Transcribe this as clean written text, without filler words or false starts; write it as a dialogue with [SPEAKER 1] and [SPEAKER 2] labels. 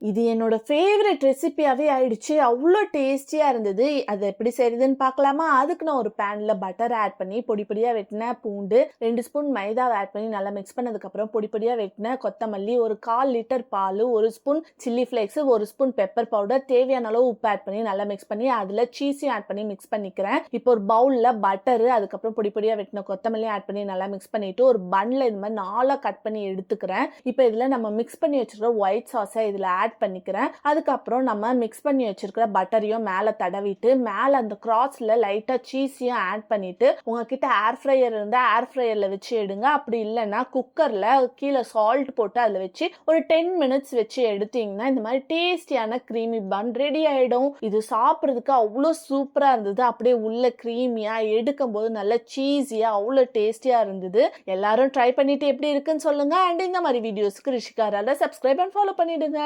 [SPEAKER 1] இது என்னோட ஃபேவரட் ரெசிபியாவே ஆயிடுச்சு. அவ்ளோ டேஸ்டியா இருந்தது. அது எப்படி செய்றதுன்னு பார்க்கலாமா? அதுக்கு நான் ஒரு பேன்ல பட்டர் ஆட் பண்ணி பொடி பொடியா வெட்டின பூண்டு, 2 ஸ்பூன் மைதாவ ஆட் பண்ணி நல்லா மிக்ஸ் பண்ணதுக்கப்புறம் பொடி பொடியா வெட்டின கொத்தமல்லி, ஒரு 1/4 லிட்டர் பாலு, 1 spoon chilli flakes, 1 spoon pepper powder, தேவையான அளவு உப்பு ஆட் பண்ணி நல்லா மிக்ஸ் பண்ணி அதுல சீஸையும் ஆட் பண்ணி மிக்ஸ் பண்ணிக்கிறேன். இப்போ ஒரு பவுல்ல பட்டர், அதுக்கப்புறம் பொடி பொடியா வெட்டின கொத்தமல்லி ஆட் பண்ணி நல்லா மிக்ஸ் பண்ணிட்டு ஒரு பன்ல இந்த மாதிரி 4 கட் பண்ணி எடுத்துக்கிறேன். இப்போ இதுல நம்ம மிக்ஸ் பண்ணி வச்சிருக்கிற ஒயிட் சாஸை இதுல ஆட் பண்ணிக்கிறேன். அதுக்கப்புறம் நம்ம மிக்ஸ் பண்ணி வச்சிருக்கிற பட்டரையும் மேல தடவிட்டு மேல அந்த கிராஸ்ல லைட்டா சீஸையும் ஆட் பண்ணிட்டு உங்ககிட்ட ஏர் ஃப்ரையர் இருந்தா ஏர் ஃப்ரையர்ல வச்சு எடுங்க. அப்படி இல்லைன்னா குக்கர்ல கீழே சால்ட் போட்டு அதுல வச்சு ஒரு 10 மினிட்ஸ் வச்சு எடுத்தீங்கன்னா இந்த மாதிரி டேஸ்டியான கிரீமி பன் ரெடி ஆயிடும். இது சாப்பிட்றதுக்கு அவ்வளோ சூப்பரா இருந்தது. அப்படியே உள்ள கிரீமியா எடுக்கும் போது நல்ல சீஸியா அவ்வளோ டேஸ்டியா இருந்தது. எல்லாரும் ட்ரை பண்ணிட்டு எப்படி இருக்குன்னு சொல்லுங்க. அண்ட் இந்த மாதிரி வீடியோஸ்க்கு ரிஷிகாரால சப்ஸ்கிரைப் அண்ட் ஃபாலோ பண்ணிடுங்க.